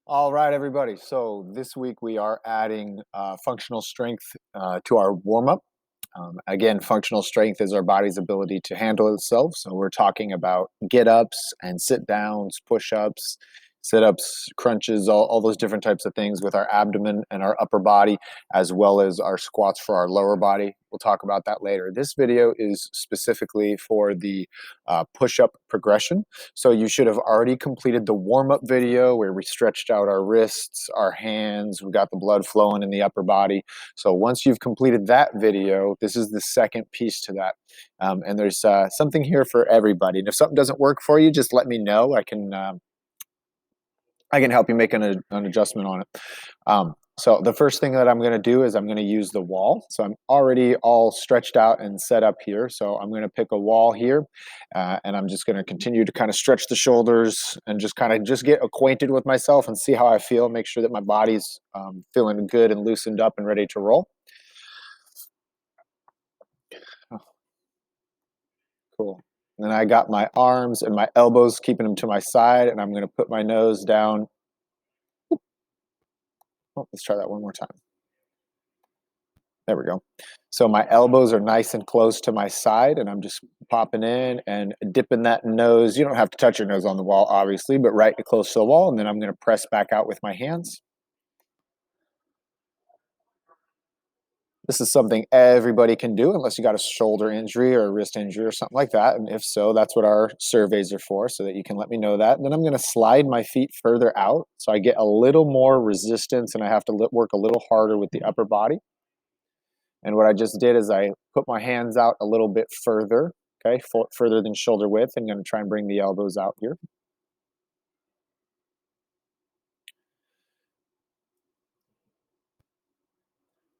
All right, everybody. So this week we are adding functional strength to our warm up. Again, functional strength is our body's ability to handle itself. So we're talking about get ups and sit downs, push ups, sit ups, crunches, all those different types of things with our abdomen and our upper body, as well as our squats for our lower body. We'll talk about that later. This video is specifically for the push up progression. So you should have already completed the warm up video where we stretched out our wrists, our hands, we got the blood flowing in the upper body. So once you've completed that video, this is the second piece to that. And there's something here for everybody. And if something doesn't work for you, just let me know. I can help you make an adjustment on it. So the first thing that I'm going to do is I'm going to use the wall. So I'm already all stretched out and set up here. So I'm going to pick a wall here, and I'm just going to continue to kind of stretch the shoulders and just kind of just get acquainted with myself and see how I feel. Make sure that my body's feeling good and loosened up and ready to roll. Oh, cool. And then I got my arms and my elbows, keeping them to my side, and I'm going to put my nose down. Oh, let's try that one more time. There we go. So my elbows are nice and close to my side, and I'm just popping in and dipping that nose. You don't have to touch your nose on the wall, obviously, but right close to the wall, and then I'm going to press back out with my hands. This is something everybody can do unless you got a shoulder injury or a wrist injury or something like that. And if so, that's what our surveys are for, so that you can let me know that. And then I'm going to slide my feet further out so I get a little more resistance and I have to work a little harder with the upper body. And what I just did is I put my hands out a little bit further, okay, further than shoulder width. I'm going to try and bring the elbows out here.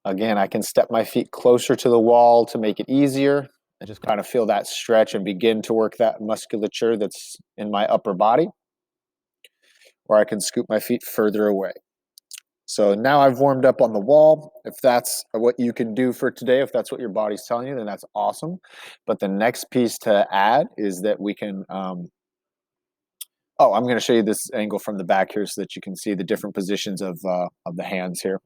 Again, I can step my feet closer to the wall to make it easier and just kind of feel that stretch and begin to work that musculature that's in my upper body. Or I can scoop my feet further away. So now I've warmed up on the wall. If that's what you can do for today, if that's what your body's telling you, then that's awesome. But the next piece to add is that we can, I'm going to show you this angle from the back here so that you can see the different positions of the hands here.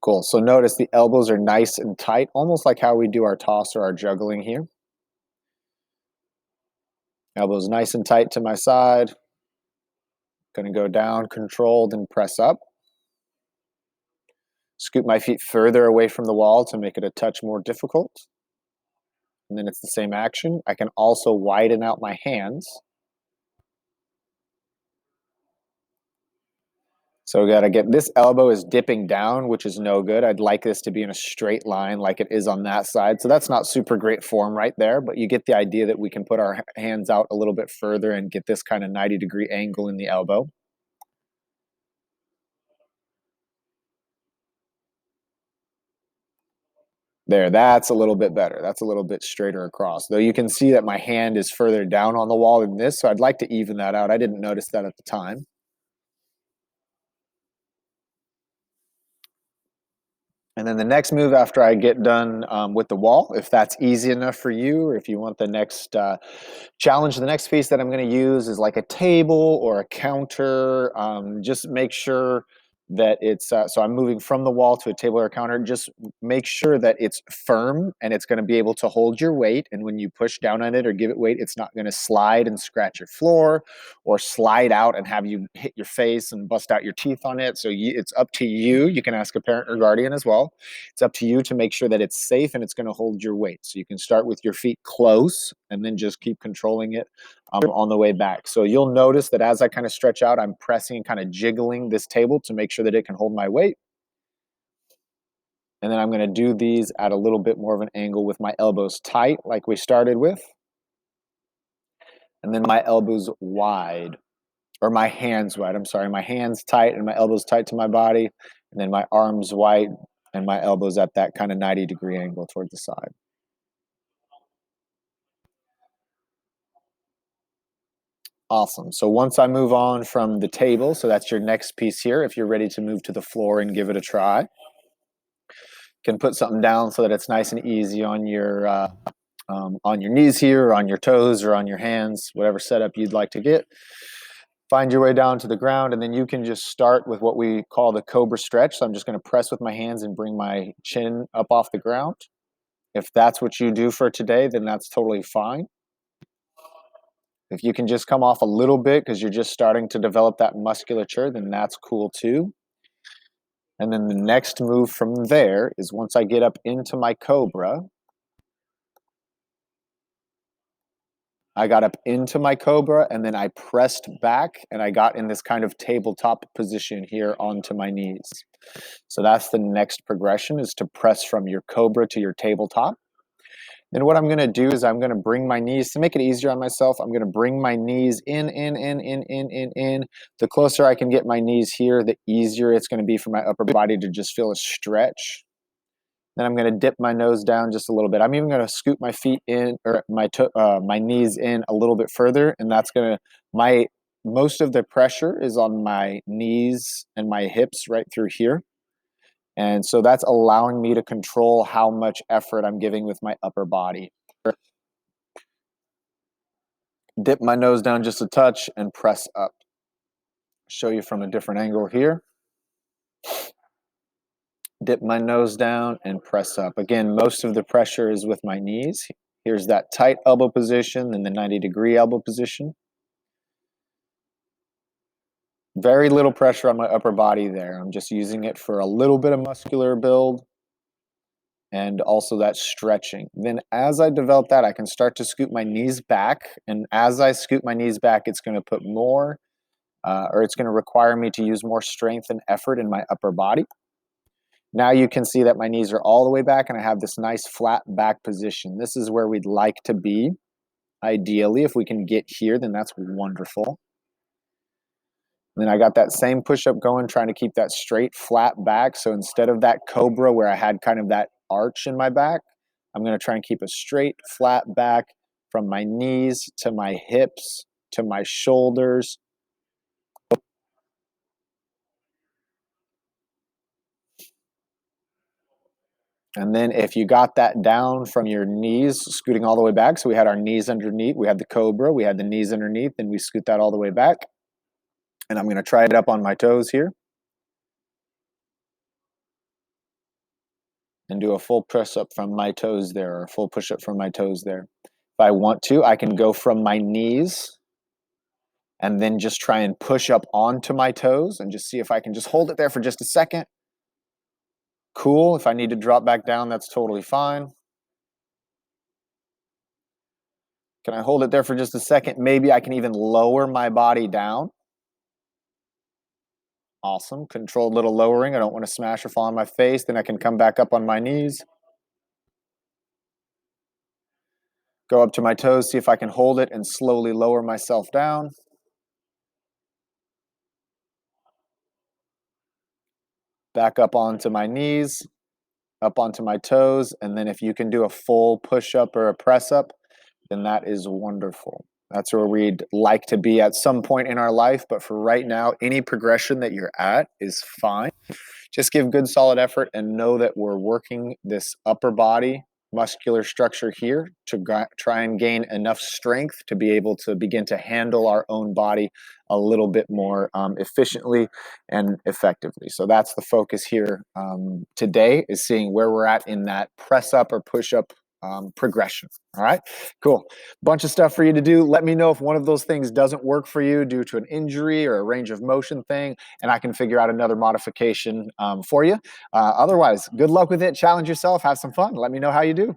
Cool. So notice the elbows are nice and tight, almost like how we do our toss or our juggling here. Elbows nice and tight to my side. Going to go down, controlled, and press up. Scoop my feet further away from the wall to make it a touch more difficult. And then it's the same action. I can also widen out my hands. So we got to get this elbow is dipping down, which is no good. I'd like this to be in a straight line like it is on that side. So that's not super great form right there, but you get the idea that we can put our hands out a little bit further and get this kind of 90-degree angle in the elbow. There, that's a little bit better. That's a little bit straighter across. Though you can see that my hand is further down on the wall than this, so I'd like to even that out. I didn't notice that at the time. And then the next move after I get done with the wall, if that's easy enough for you, or if you want the next challenge, the next piece that I'm going to use is like a table or a counter. Just make sure that it's, so I'm moving from the wall to a table or a counter. Just make sure that it's firm and it's going to be able to hold your weight. And when you push down on it or give it weight, it's not going to slide and scratch your floor or slide out and have you hit your face and bust out your teeth on it. So it's up to you. You can ask a parent or guardian as well. It's up to you to make sure that it's safe and it's going to hold your weight. So you can start with your feet close and then just keep controlling it on the way back. So you'll notice that as I kind of stretch out, I'm pressing and kind of jiggling this table to make sure that it can hold my weight. And then I'm going to do these at a little bit more of an angle with my elbows tight like we started with. And then my elbows wide, or my hands wide. I'm sorry, my hands tight and my elbows tight to my body. And then my arms wide and my elbows at that kind of 90-degree angle towards the side. Awesome. So once I move on from the table, so that's your next piece here. If you're ready to move to the floor and give it a try, you can put something down so that it's nice and easy on your knees here, or on your toes, or on your hands, whatever setup you'd like to get. Find your way down to the ground, and then you can just start with what we call the cobra stretch. So I'm just going to press with my hands and bring my chin up off the ground. If that's what you do for today, then that's totally fine. If you can just come off a little bit because you're just starting to develop that musculature, then that's cool too. And then the next move from there is once I get up into my cobra, I got up into my cobra and then I pressed back and I got in this kind of tabletop position here onto my knees. So that's the next progression, is to press from your cobra to your tabletop. Then what I'm going to do is I'm going to bring my knees, to make it easier on myself, I'm going to bring my knees in. The closer I can get my knees here, the easier it's going to be for my upper body to just feel a stretch. Then I'm going to dip my nose down just a little bit. I'm even going to scoop my feet in, or my knees in a little bit further, and that's going to, most of the pressure is on my knees and my hips right through here. And so that's allowing me to control how much effort I'm giving with my upper body. Dip my nose down just a touch and press up. Show you from a different angle here. Dip my nose down and press up. Again, most of the pressure is with my knees. Here's that tight elbow position and the 90-degree elbow position. Very little pressure on my upper body there. I'm just using it for a little bit of muscular build and also that stretching. Then as I develop that, I can start to scoop my knees back. And as I scoop my knees back, it's going to put more, or it's going to require me to use more strength and effort in my upper body. Now you can see that my knees are all the way back and I have this nice flat back position. This is where we'd like to be. Ideally, if we can get here, then that's wonderful. And then I got that same push-up going, trying to keep that straight, flat back. So instead of that cobra where I had kind of that arch in my back, I'm going to try and keep a straight, flat back from my knees to my hips to my shoulders. And then if you got that down from your knees, scooting all the way back, so we had our knees underneath, we had the cobra, we had the knees underneath, and we scoot that all the way back. And I'm going to try it up on my toes here. And do a full press up from my toes there, or a full push up from my toes there. If I want to, I can go from my knees and then just try and push up onto my toes and just see if I can just hold it there for just a second. Cool. If I need to drop back down, that's totally fine. Can I hold it there for just a second? Maybe I can even lower my body down. Awesome. Controlled little lowering. I don't want to smash or fall on my face. Then I can come back up on my knees. Go up to my toes, see if I can hold it and slowly lower myself down. Back up onto my knees, up onto my toes, and then if you can do a full push-up or a press-up, then that is wonderful. That's where we'd like to be at some point in our life, but for right now, any progression that you're at is fine. Just give good solid effort and know that we're working this upper body muscular structure here to try and gain enough strength to be able to begin to handle our own body a little bit more efficiently and effectively. So that's the focus here today, is seeing where we're at in that press up or push up progression. All right, cool. Bunch of stuff for you to do. Let me know if one of those things doesn't work for you due to an injury or a range of motion thing, and I can figure out another modification for you. Otherwise, good luck with it. Challenge yourself. Have some fun. Let me know how you do.